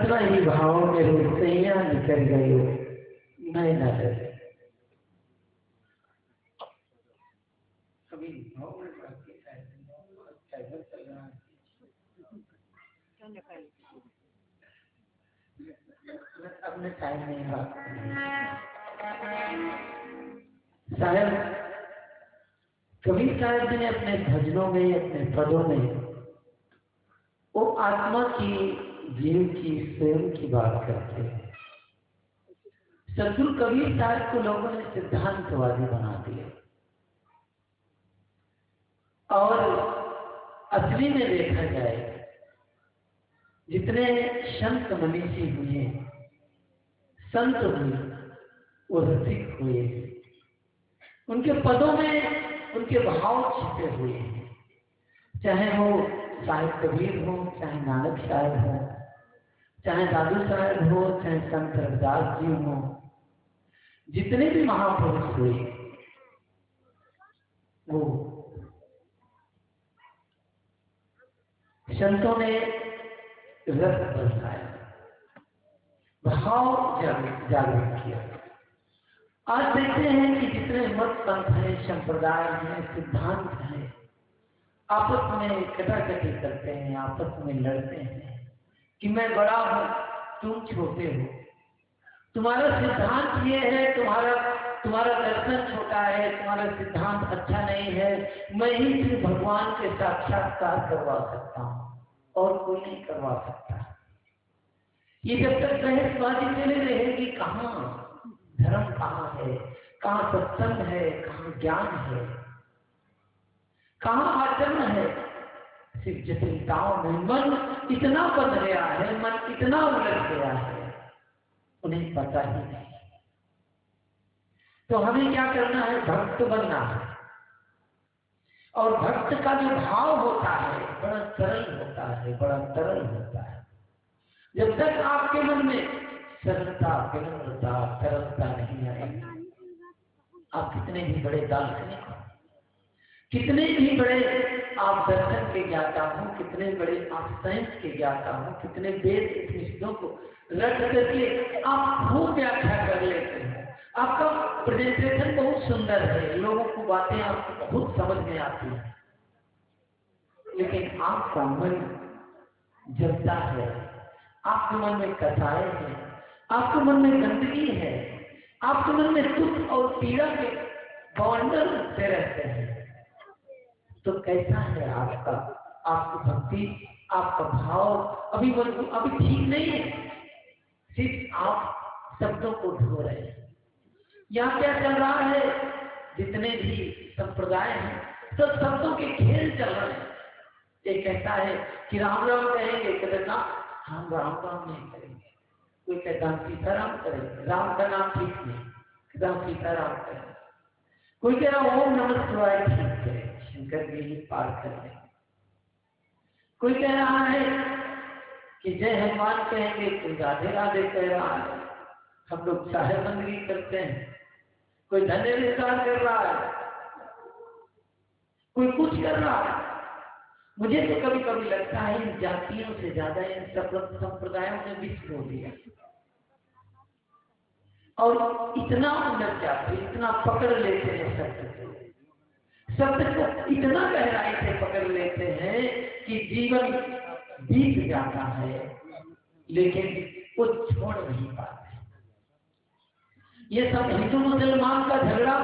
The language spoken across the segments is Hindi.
इतना ही भाव मेरे सैया निकल गए मैं न डरे। अभी भाव में अपने टाइम नहीं बात शायद कबीर साहब ने अपने भजनों में अपने पदों में वो आत्मा की जीव की स्वयं की बात करते हैं। सद्गुरु कबीर साहब को लोगों ने सिद्धांतवादी बना दिया और असली में देखा जाए जितने संत मनीषी हुए संत हुए वो रसिक हुए, उनके पदों में उनके भाव छिपे हुए हैं। चाहे वो साहिब कबीर हो, चाहे नानक साहब हो, चाहे दादू साहब हो, चाहे संत रविदास जी हो, जितने भी महापुरुष हुए वो संतों ने रस बरसाया, भाव जागृत किया। आज देखते हैं कि जितने मत पंथ हैं, संप्रदाय हैं, सिद्धांत हैं, आपस में कटाकटी करते हैं, आपस में लड़ते हैं कि मैं बड़ा हूं तुम छोटे हो, तुम्हारा सिद्धांत ये है, तुम्हारा दर्शन छोटा है, तुम्हारा सिद्धांत अच्छा नहीं है, मैं ही सिर्फ भगवान के साक्षात्कार करवा सकता हूं और कोई नहीं करवा सकता। ये जब तक बहसबाजी चली रहेगी, कहाँ धर्म कहाँ है, कहाँ सत्संग है, कहाँ ज्ञान है, कहाँ आचरण है। सिर्फ जटिलताओं में मन इतना बन गया है, मन इतना उलझ गया है, उन्हें पता ही नहीं। तो हमें क्या करना है? भक्त बनना है। और भक्त का जो भाव होता है बड़ा सरल होता है, बड़ा तरल होता है। जब तक आपके मन में सरलता, विनम्रता, तरलता नहीं आएगी, आप कितने भी बड़े दार्शनिक हो, कितने भी बड़े आप दर्शन के ज्ञाता हो, कितने बड़े आप साइंस के ज्ञाता हो, कितने वेद उपनिषदों को रट करके आप खूब व्याख्या कर लेते हैं, आपका प्रेजेंटेशन बहुत सुंदर है, लोगों को बातें आपको बहुत समझ में आती है, लेकिन आपका मन जलता है, आपके मन में कसाय है, आपके मन में गंदगी है, आपके मन में दुख और पीड़ा के बवंडर उठते रहते हैं, तो कैसा है आपका आपकी भक्ति, आपका भाव अभी ठीक नहीं है। सिर्फ आप शब्दों को ढो रहे हैं। यहाँ क्या चल रहा है, जितने भी संप्रदाय हैं सब शब्दों के खेल चल रहे हैं। एक कहता है कि राम राम कहेंगे, कहता हम राम राम नहीं करेंगे, कोई कहता हम सीताराम करेंगे, राम का नाम ठीक नहीं, कहता हम सीताराम करेंगे, कोई कह रहा ओम नमः शिवाय ठीक है, शंकर जी ही पार कर लेंगे, कोई कह रहा है कि जय हनुमान कहेंगे, कोई राधे राधे कह रहा है, हम लोग साहेब बंदगी करते हैं, कोई धन्य विस्तार कर रहा है, कोई कुछ कर रहा है। मुझे तो कभी कभी लगता है इन जातियों से ज्यादा इन संप्रदायों ने विष खो दिया और इतना उन्नत जाते, इतना पकड़ लेते हैं शब्द को इतना गहराई से पकड़ लेते हैं कि जीवन बीत जाता है लेकिन वो छोड़ नहीं पाते। ये सब हिंदू मुसलमान का झगड़ा,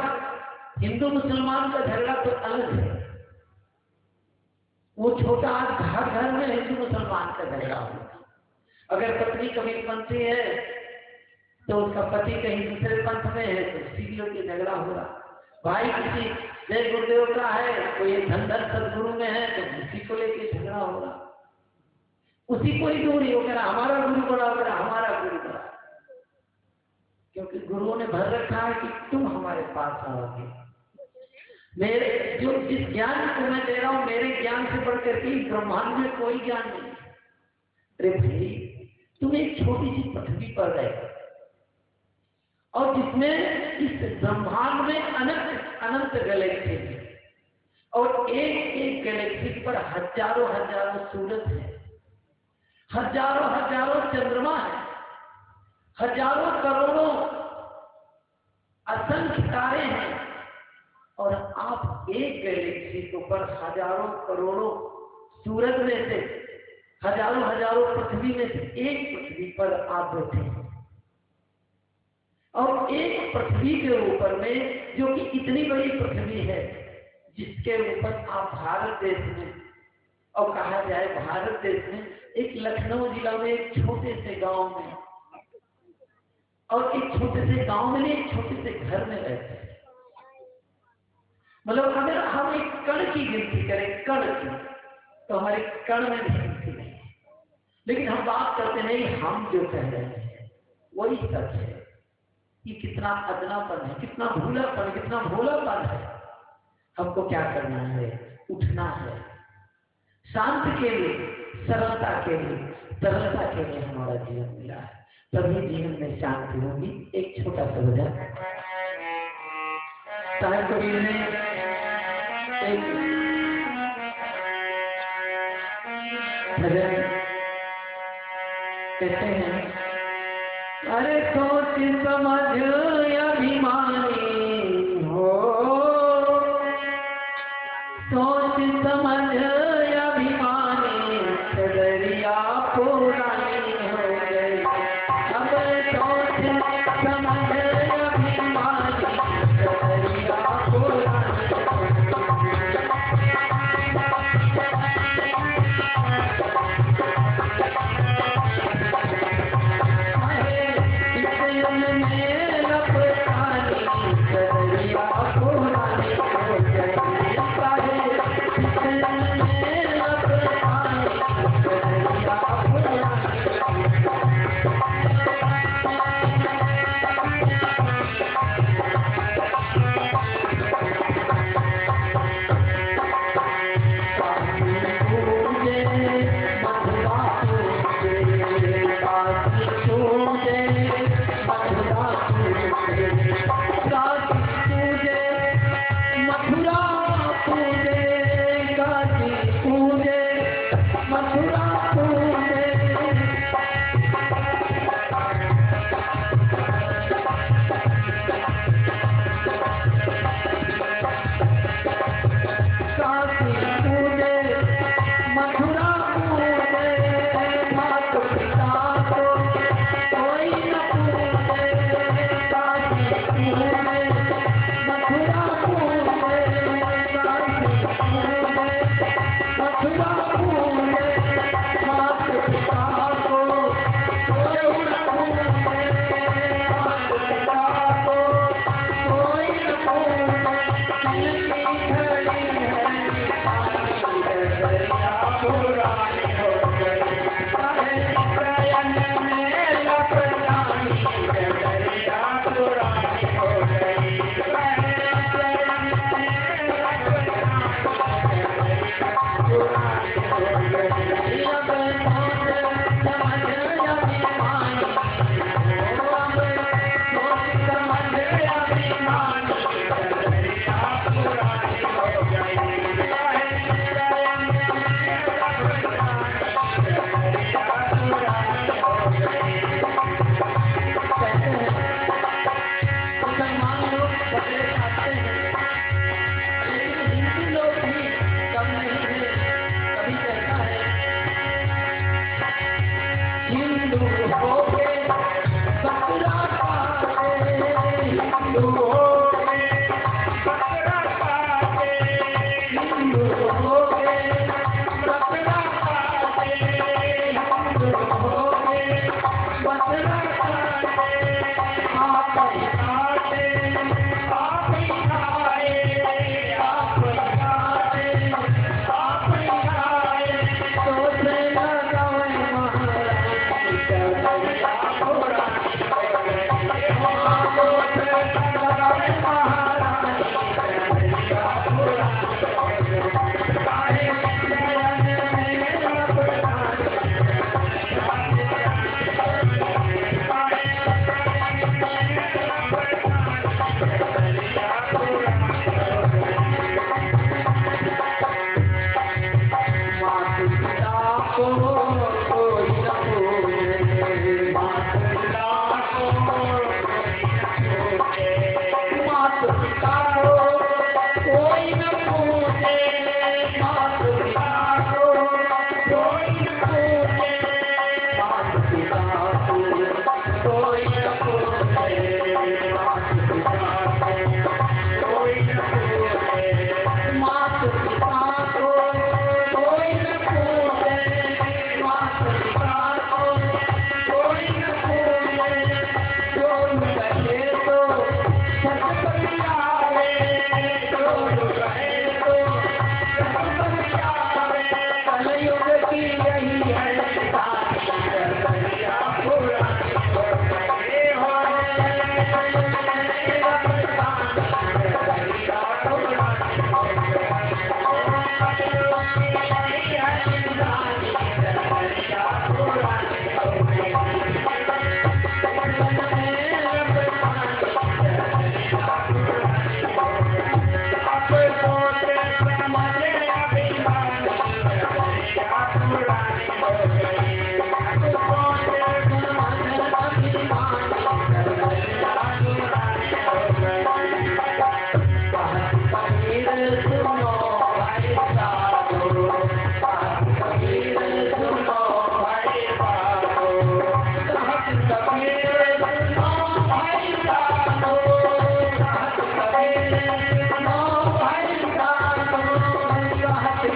हिंदू मुसलमान का झगड़ा तो अलग है, वो छोटा आज घर में हिंदू मुसलमान का झगड़ा होगा। अगर पत्नी कबीरपंथी है तो उसका पति कहीं दूसरे पंथ में है तो सीढ़ियों के झगड़ा हो रहा, भाई किसी जय गुरुदेव का है, कोई धनधर सदगुरु में है तो उसी को लेके झगड़ा हो रहा, उसी को ही दूरी हो कह रहा हमारा गुरु बड़ा, हो रहा हमारा गुरु बड़ा, क्योंकि गुरुओं ने भर रखा है कि तुम हमारे पास आओगे, मेरे जो जिस ज्ञान को मैं दे रहा हूं मेरे ज्ञान से बढ़कर के ब्रह्मांड में कोई ज्ञान नहीं। अरे भाई तुम एक छोटी सी पृथ्वी पर रहे और जिसमें इस ब्रह्मांड में अनंत अनंत गैलेक्सी है और एक एक गैलेक्सी पर हजारों हजारों सूरज है, हजारों हजारों चंद्रमा है, हजारों करोड़ों असंख्य तारे हैं और आप एक गैलेक्सी के ऊपर हजारों करोड़ों सूरज में से हजारों हजारों पृथ्वी में से एक पृथ्वी पर आप बैठे हैं और एक पृथ्वी के ऊपर में जो कि इतनी बड़ी पृथ्वी है जिसके ऊपर आप भारत देश में और कहा जाए भारत देश में एक लखनऊ जिला में एक छोटे से गांव में और एक छोटे से गांव में एक छोटे से घर में रहते हैं। मतलब अगर हम एक कण की गिनती करें, कण की, तो हमारे कण में भी गिनती नहीं है, लेकिन हम बात करते नहीं, हम जो कह रहे हैं वही सच है। ये कितना अदनापन है, कितना भूलापन, कितना भोलापन है। हमको क्या करना है, उठना है शांत के लिए, सरलता के लिए, तरलता के लिए हमारा जीवन मिला है, तभी जीवन में शांति होगी। एक छोटा सा भजन साहिब कबीर ने एक भजन कहते हैं, अरे सोच समझ अभिमानी हो, सोच समझ अभिमानी दरिया पुरानी हो गई, अब सोच समझ अभिमानी दरिया पुरानी हो गई। पूजे मथुरा पूजे काशी पूजे मथुरा पूजे माता पिता को कोई न पूजे काशी पूजे मथुरा पूजे काशी पूजे मथुरा पूजे माता पिता को कोई न पूजे माता पिता को कोई न पूजे जिनकी घड़ी है पुरानी हो गई प्रयन में लपटानी डगरिया पुरानी हो गई प्रयन में लपटानी पुरानी हो गई अब सोच समझ अभिमानी अब सोच समझ अभिमानी डगरिया पुरानी हो गई मुसलमान लोग बकरे खाते हैं, लेकिन हिंदू लोग भी कम नहीं है। कभी कहता है हिंदू होके बकरा खाते, हिंदू होके बकरा खाते, हिंदू होके बकरा खाते, हिंदू होके बकरा खाते। आप ही खाते, आप ही खाए, आप ही खाते, आप ही खाए। सोचने लगाए महारानी डगरिया पुरानी हो गई। सोचने लगाए महारानी डगरिया पुरानी हो गई। काहे प्रयन में लपटानी माता पिता को कोई न पूजे, माता पिता को माता पिता को कोई न पूजे, माता पिता को कोई न पूजे, माता पिता को कोई न पूजे, माता पिता को कोई न पूजे, माता पिता को कोई न पूजे, माता पिता को कोई न पूजे। जो कहे तो सच बतियावे, जो कहे तो सच बतियावे। कलयुग की यही है निशानी डगरिया पुरानी हो गई हो डगरिया पुरानी हो गई।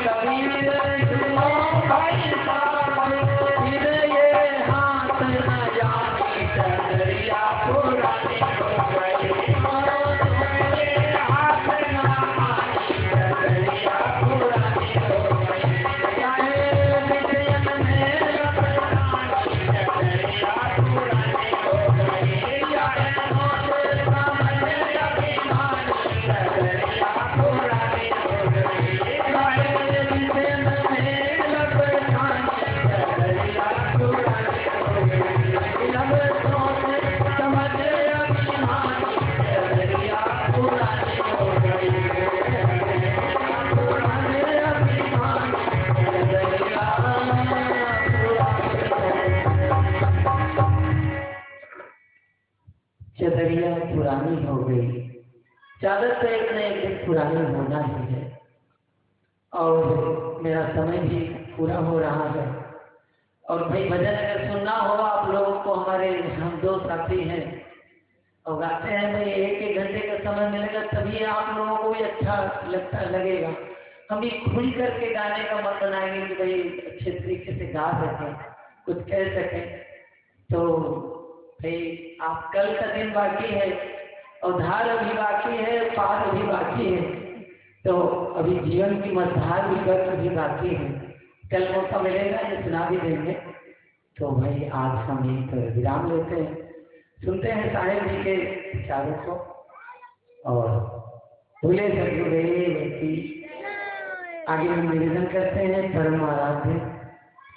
कबीर सुनो भाई साहब। पुरानी हो गई, चादर तो एक न एक दिन पुरानी होना ही है। और मेरा समय भी पूरा हो रहा है। और भाई भजन अगर सुनना हो आप लोगों को, हमारे हम दो साथी हैं और गाते हैं भाई, एक एक घंटे का समय मिलेगा तभी आप लोगों को भी अच्छा लगेगा। हम भी खुल करके गाने का मन बनाएंगे कि भाई अच्छे तरीके से गा सकें, कुछ कह सकें। तो भाई आप, कल का दिन बाकी है और धार अभी बाकी है, पार अभी बाकी है, तो अभी जीवन की मझधार भी गर्भ भी बाकी है। कल मौका मिलेगा ये सुना भी देंगे। तो भाई आज हम यहीं पर विराम लेते हैं, सुनते हैं साहेब जी के विचारों को और भूले सदगुरुदेव की आगे निवेदन करते हैं। परम आराध्य